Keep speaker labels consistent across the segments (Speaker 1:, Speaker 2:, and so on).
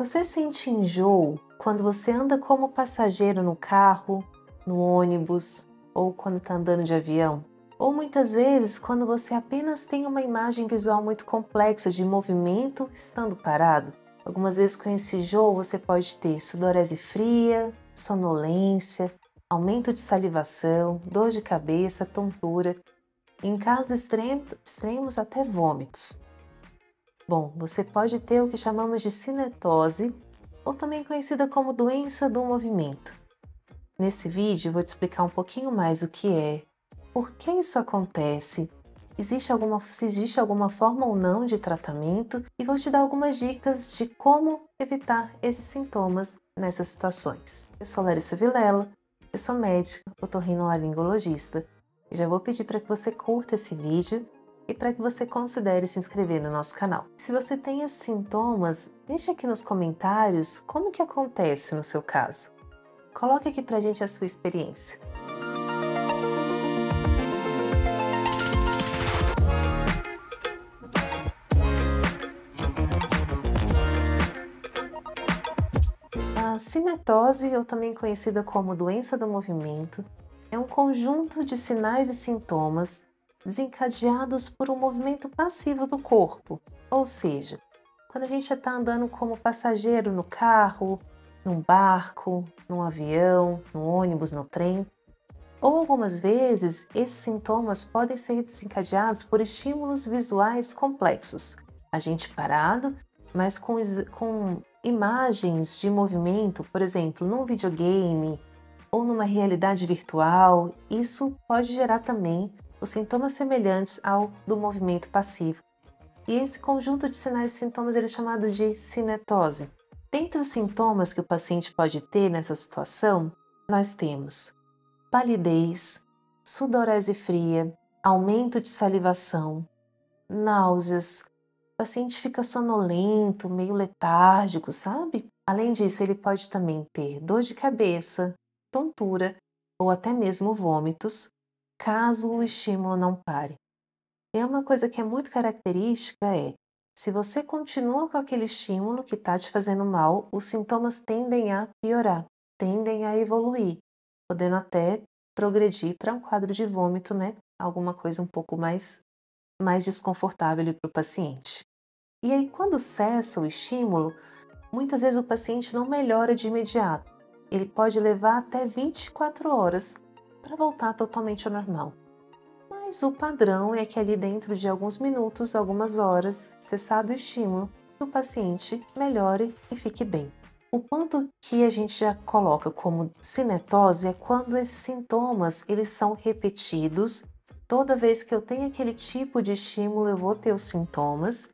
Speaker 1: Você sente enjoo quando você anda como passageiro no carro, no ônibus ou quando está andando de avião? Ou muitas vezes quando você apenas tem uma imagem visual muito complexa de movimento estando parado? Algumas vezes com esse enjoo você pode ter sudorese fria, sonolência, aumento de salivação, dor de cabeça, tontura, e em casos extremos até vômitos. Bom, você pode ter o que chamamos de cinetose, ou também conhecida como doença do movimento. Nesse vídeo eu vou te explicar um pouquinho mais o que é, por que isso acontece, se existe alguma forma ou não de tratamento e vou te dar algumas dicas de como evitar esses sintomas nessas situações. Eu sou Larissa Vilela, eu sou médica otorrinolaringologista e já vou pedir para que você curta esse vídeo e para que você considere se inscrever no nosso canal. Se você tem esses sintomas, deixe aqui nos comentários como que acontece no seu caso. Coloque aqui pra gente a sua experiência. A cinetose, ou também conhecida como doença do movimento, é um conjunto de sinais e sintomas desencadeados por um movimento passivo do corpo, ou seja, quando a gente está andando como passageiro no carro, num barco, num avião, no ônibus, no trem, ou algumas vezes esses sintomas podem ser desencadeados por estímulos visuais complexos. A gente parado, mas com imagens de movimento, por exemplo, num videogame ou numa realidade virtual, isso pode gerar também os sintomas semelhantes ao do movimento passivo. E esse conjunto de sinais e sintomas ele é chamado de cinetose. Dentre os sintomas que o paciente pode ter nessa situação, nós temos palidez, sudorese fria, aumento de salivação, náuseas, o paciente fica sonolento, meio letárgico, sabe? Além disso, ele pode também ter dor de cabeça, tontura ou até mesmo vômitos, caso o estímulo não pare. E uma coisa que é muito característica é, se você continua com aquele estímulo que está te fazendo mal, os sintomas tendem a piorar, tendem a evoluir, podendo até progredir para um quadro de vômito, né? Alguma coisa um pouco mais desconfortável para o paciente. E aí, quando cessa o estímulo, muitas vezes o paciente não melhora de imediato. Ele pode levar até 24 horas para voltar totalmente ao normal. Mas o padrão é que ali dentro de alguns minutos, algumas horas, cessado o estímulo, o paciente melhore e fique bem. O ponto que a gente já coloca como cinetose é quando esses sintomas eles são repetidos. Toda vez que eu tenho aquele tipo de estímulo, eu vou ter os sintomas,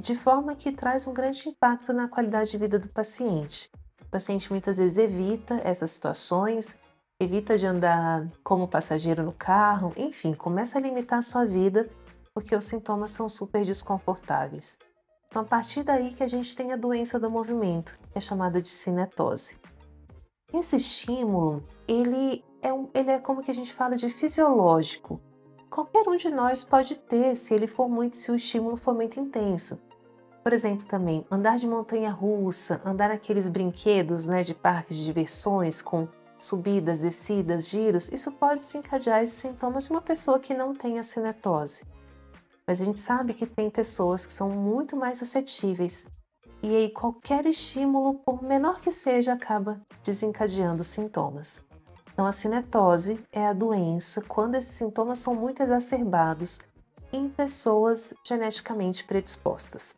Speaker 1: de forma que traz um grande impacto na qualidade de vida do paciente. O paciente muitas vezes evita essas situações, evita de andar como passageiro no carro, enfim, começa a limitar a sua vida porque os sintomas são super desconfortáveis. Então, a partir daí que a gente tem a doença do movimento, que é chamada de cinetose. Esse estímulo, ele é como que a gente fala de fisiológico. Qualquer um de nós pode ter se o estímulo for muito intenso. Por exemplo, também, andar de montanha-russa, andar naqueles brinquedos, né, de parques de diversões com subidas, descidas, giros, isso pode desencadear esses sintomas de uma pessoa que não tem a cinetose. Mas a gente sabe que tem pessoas que são muito mais suscetíveis e aí qualquer estímulo, por menor que seja, acaba desencadeando sintomas. Então a cinetose é a doença quando esses sintomas são muito exacerbados em pessoas geneticamente predispostas.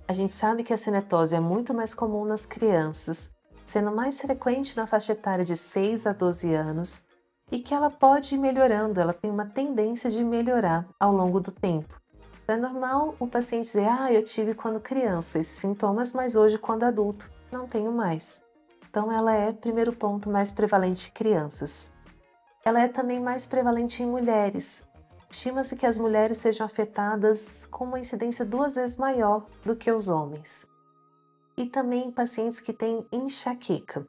Speaker 1: A gente sabe que a cinetose é muito mais comum nas crianças, sendo mais frequente na faixa etária de 6 a 12 anos, e que ela pode ir melhorando, ela tem uma tendência de melhorar ao longo do tempo. Então é normal o paciente dizer, eu tive quando criança esses sintomas, mas hoje quando adulto não tenho mais. Então ela é, primeiro ponto, mais prevalente em crianças. Ela é também mais prevalente em mulheres. Estima-se que as mulheres sejam afetadas com uma incidência 2 vezes maior do que os homens. E também em pacientes que têm enxaqueca.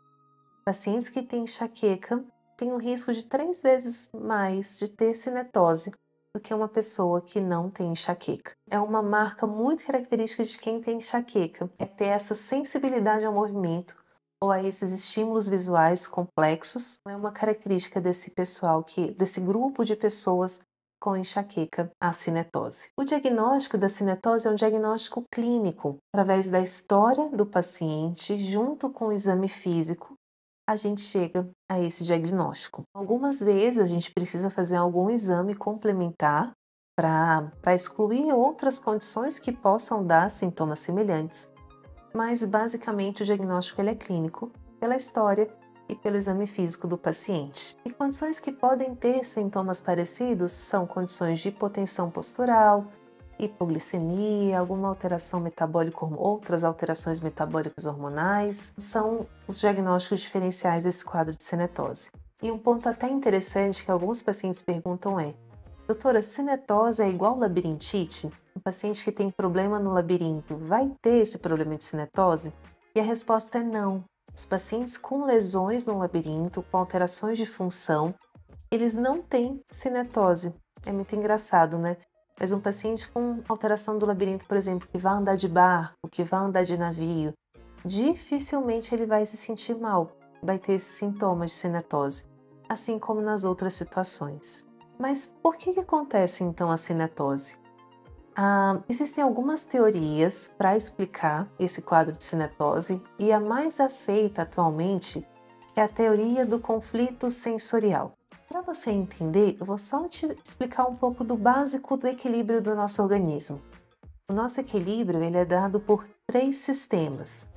Speaker 1: Pacientes que têm enxaqueca têm um risco de 3 vezes mais de ter cinetose do que uma pessoa que não tem enxaqueca. É uma marca muito característica de quem tem enxaqueca, é ter essa sensibilidade ao movimento ou a esses estímulos visuais complexos. É uma característica desse pessoal, desse grupo de pessoas com enxaqueca, a cinetose. O diagnóstico da cinetose é um diagnóstico clínico, através da história do paciente, junto com o exame físico, a gente chega a esse diagnóstico. Algumas vezes a gente precisa fazer algum exame complementar para excluir outras condições que possam dar sintomas semelhantes, mas basicamente o diagnóstico ele é clínico, pela história e pelo exame físico do paciente. E condições que podem ter sintomas parecidos são condições de hipotensão postural, hipoglicemia, alguma alteração metabólica, outras alterações metabólicas hormonais, são os diagnósticos diferenciais desse quadro de cinetose. E um ponto até interessante que alguns pacientes perguntam é: doutora, cinetose é igual labirintite? Um paciente que tem problema no labirinto vai ter esse problema de cinetose? E a resposta é não. Os pacientes com lesões no labirinto, com alterações de função, eles não têm cinetose. É muito engraçado, né? Mas um paciente com alteração do labirinto, por exemplo, que vai andar de barco, que vai andar de navio, dificilmente ele vai se sentir mal, vai ter esses sintomas de cinetose, assim como nas outras situações. Mas por que acontece então a cinetose? Existem algumas teorias para explicar esse quadro de cinetose e a mais aceita atualmente é a teoria do conflito sensorial. Para você entender, eu vou só te explicar um pouco do básico do equilíbrio do nosso organismo. O nosso equilíbrio ele é dado por 3 sistemas: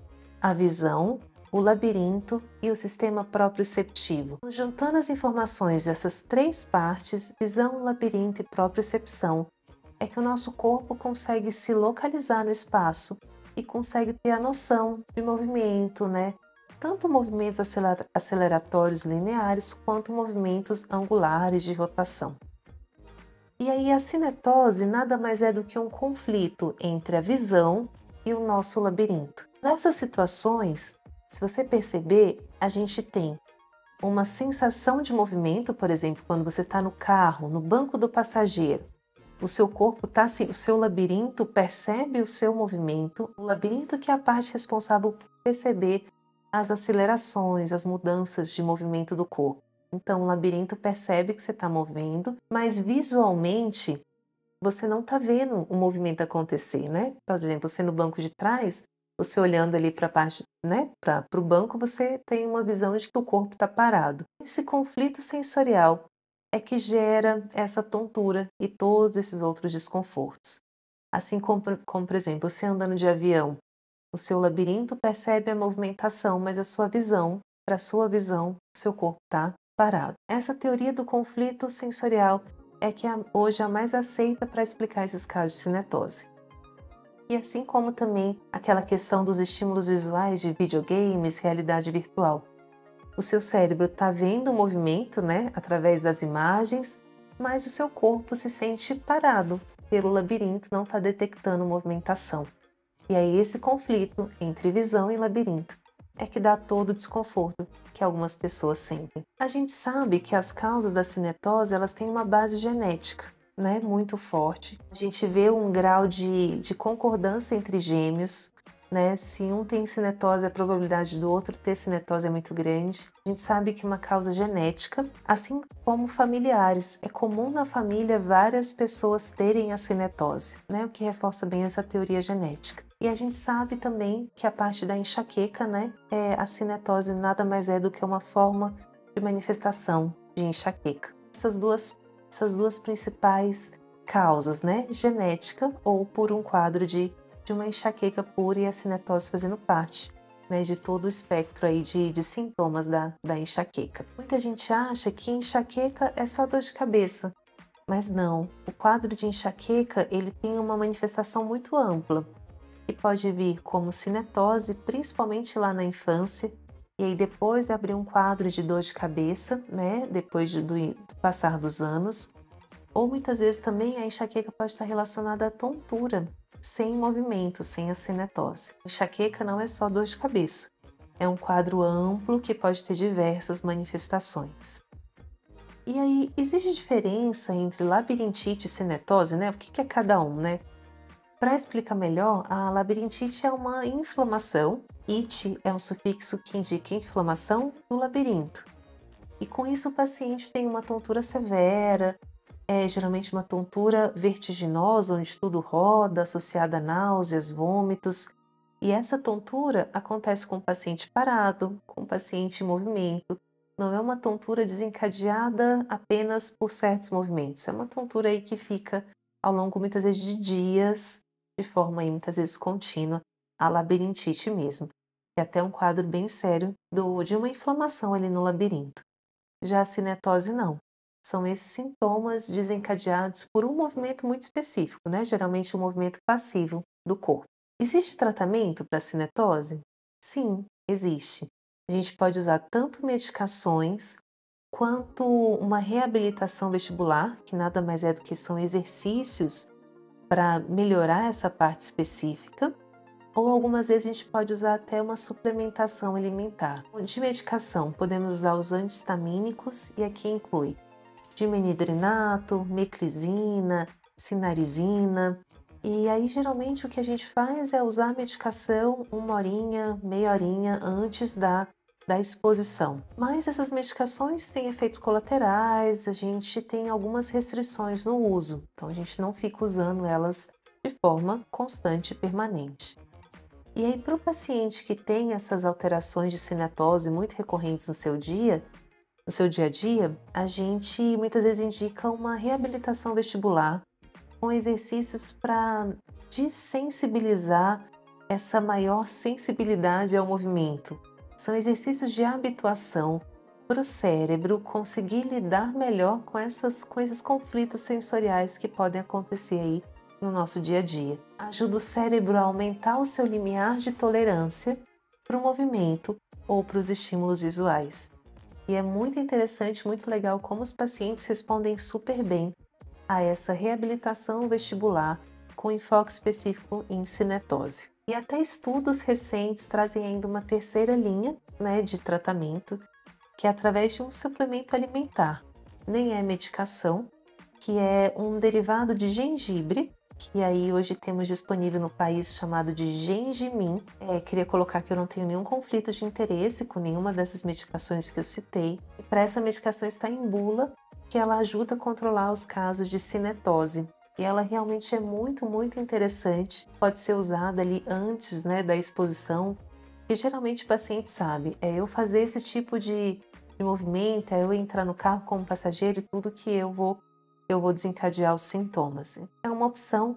Speaker 1: a visão, o labirinto e o sistema proprioceptivo. Juntando as informações dessas 3 partes, visão, labirinto e propriocepção, é que o nosso corpo consegue se localizar no espaço e consegue ter a noção de movimento, né? Tanto movimentos aceleratórios lineares quanto movimentos angulares de rotação. E aí a cinetose nada mais é do que um conflito entre a visão e o nosso labirinto. Nessas situações, se você perceber, a gente tem uma sensação de movimento, por exemplo, quando você está no carro, no banco do passageiro, o seu corpo está assim, o seu labirinto percebe o seu movimento, o labirinto que é a parte responsável por perceber as acelerações, as mudanças de movimento do corpo. Então, o labirinto percebe que você está movendo, mas visualmente você não está vendo o movimento acontecer, né? Por exemplo, você no banco de trás, você olhando ali para a parte, né, para o banco, você tem uma visão de que o corpo está parado. Esse conflito sensorial é que gera essa tontura e todos esses outros desconfortos. Assim como, por exemplo, você andando de avião, o seu labirinto percebe a movimentação, mas para a sua visão, o seu corpo está parado. Essa teoria do conflito sensorial é que hoje é a mais aceita para explicar esses casos de cinetose. E assim como também aquela questão dos estímulos visuais de videogames, realidade virtual. O seu cérebro está vendo o movimento, né, através das imagens, mas o seu corpo se sente parado, pelo labirinto não está detectando movimentação. E aí esse conflito entre visão e labirinto é que dá todo o desconforto que algumas pessoas sentem. A gente sabe que as causas da cinetose elas têm uma base genética, né, muito forte. A gente vê um grau de concordância entre gêmeos, né? Se um tem cinetose, a probabilidade do outro ter cinetose é muito grande. A gente sabe que é uma causa genética, assim como familiares. É comum na família várias pessoas terem a cinetose, né? O que reforça bem essa teoria genética. E a gente sabe também que a parte da enxaqueca, né? A cinetose nada mais é do que uma forma de manifestação de enxaqueca. Essas duas principais causas, né? Genética ou por um quadro de uma enxaqueca pura e a cinetose fazendo parte, né, de todo o espectro aí de sintomas da enxaqueca. Muita gente acha que enxaqueca é só dor de cabeça, mas não. O quadro de enxaqueca ele tem uma manifestação muito ampla, que pode vir como cinetose, principalmente lá na infância, e aí depois abrir um quadro de dor de cabeça, né, depois do passar dos anos, ou muitas vezes também a enxaqueca pode estar relacionada à tontura, sem movimento, sem a cinetose. Enxaqueca não é só dor de cabeça, é um quadro amplo que pode ter diversas manifestações. E aí, existe diferença entre labirintite e cinetose, né? O que é cada um, né? Para explicar melhor, a labirintite é uma inflamação, ite é um sufixo que indica inflamação do labirinto. E com isso o paciente tem uma tontura severa, geralmente uma tontura vertiginosa, onde tudo roda, associada a náuseas, vômitos. E essa tontura acontece com o paciente parado, com o paciente em movimento. Não é uma tontura desencadeada apenas por certos movimentos. É uma tontura aí que fica ao longo, muitas vezes, de dias, de forma aí, muitas vezes contínua, a labirintite mesmo. Que é até um quadro bem sério de uma inflamação ali no labirinto. Já a cinetose não. São esses sintomas desencadeados por um movimento muito específico, né? Geralmente um movimento passivo do corpo. Existe tratamento para cinetose? Sim, existe. A gente pode usar tanto medicações quanto uma reabilitação vestibular, que nada mais é do que são exercícios para melhorar essa parte específica, ou algumas vezes a gente pode usar até uma suplementação alimentar. De medicação, podemos usar os anti-histamínicos e aqui inclui dimenhidrinato, meclizina, sinarizina. E aí geralmente o que a gente faz é usar a medicação 1 horinha, meia horinha antes da exposição. Mas essas medicações têm efeitos colaterais, a gente tem algumas restrições no uso, então a gente não fica usando elas de forma constante e permanente. E aí, para o paciente que tem essas alterações de cinetose muito recorrentes no seu dia a dia, a gente muitas vezes indica uma reabilitação vestibular com exercícios para desensibilizar essa maior sensibilidade ao movimento. São exercícios de habituação para o cérebro conseguir lidar melhor com esses conflitos sensoriais que podem acontecer aí no nosso dia a dia. Ajuda o cérebro a aumentar o seu limiar de tolerância para o movimento ou para os estímulos visuais. E é muito interessante, muito legal como os pacientes respondem super bem a essa reabilitação vestibular com enfoque específico em cinetose. E até estudos recentes trazem ainda uma terceira linha, né, de tratamento, que é através de um suplemento alimentar. Nem é medicação, que é um derivado de gengibre, que aí hoje temos disponível no país chamado de Gengimin. Queria colocar que eu não tenho nenhum conflito de interesse com nenhuma dessas medicações que eu citei. E para essa medicação está em bula, que ela ajuda a controlar os casos de cinetose. E ela realmente é muito, muito interessante. Pode ser usada ali antes, né, da exposição. E geralmente o paciente sabe, eu fazer esse tipo de movimento, eu entrar no carro como passageiro e tudo que eu vou desencadear os sintomas. É uma opção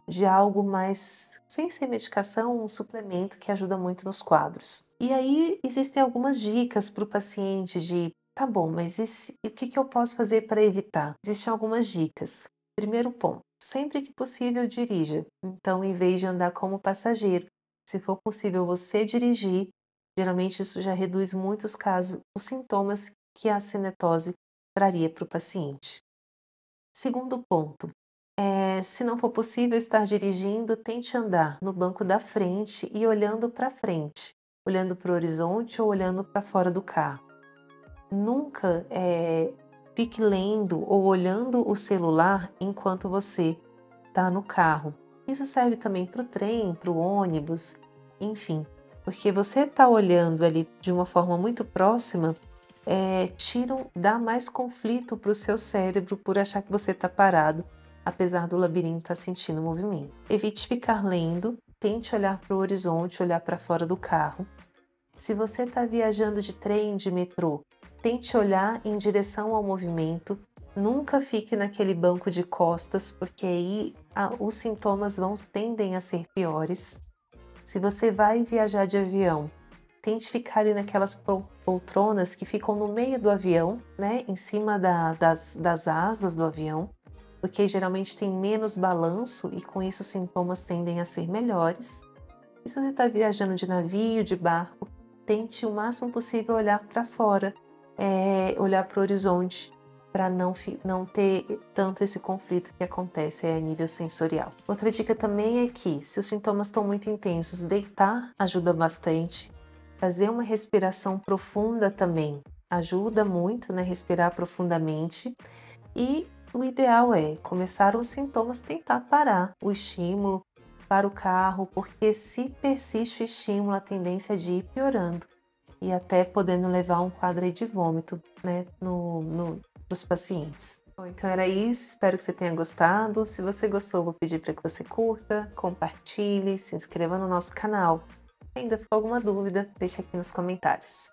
Speaker 1: de algo mais, sem ser medicação, um suplemento que ajuda muito nos quadros. E aí existem algumas dicas para o paciente de, tá bom, mas o que eu posso fazer para evitar? Existem algumas dicas. Primeiro ponto, sempre que possível dirija. Então, em vez de andar como passageiro, se for possível você dirigir, geralmente isso já reduz muitos casos, os sintomas que a cinetose traria para o paciente. Segundo ponto, se não for possível estar dirigindo, tente andar no banco da frente e olhando para frente, olhando para o horizonte ou olhando para fora do carro. Nunca fique lendo ou olhando o celular enquanto você está no carro. Isso serve também para o trem, para o ônibus, enfim, porque você está olhando ali de uma forma muito próxima, dá mais conflito para o seu cérebro por achar que você está parado, apesar do labirinto estar sentindo movimento. Evite ficar lendo, tente olhar para o horizonte, olhar para fora do carro. Se você está viajando de trem, de metrô, tente olhar em direção ao movimento. Nunca fique naquele banco de costas, porque aí os sintomas tendem a ser piores. Se você vai viajar de avião, tente ficar ali naquelas poltronas que ficam no meio do avião, né, em cima das asas do avião, porque geralmente tem menos balanço e com isso os sintomas tendem a ser melhores. E se você está viajando de navio, de barco, tente o máximo possível olhar para fora, olhar para o horizonte, para não ter tanto esse conflito que acontece a nível sensorial. Outra dica também é que, se os sintomas estão muito intensos, deitar ajuda bastante. Fazer uma respiração profunda também ajuda muito, né, respirar profundamente e o ideal é começar os sintomas, tentar parar o estímulo para o carro, porque se persiste o estímulo, a tendência é de ir piorando e até podendo levar a um quadro aí de vômito, né, dos pacientes. Bom, então era isso, espero que você tenha gostado. Se você gostou, vou pedir para que você curta, compartilhe, se inscreva no nosso canal. Se ainda ficou alguma dúvida, deixa aqui nos comentários.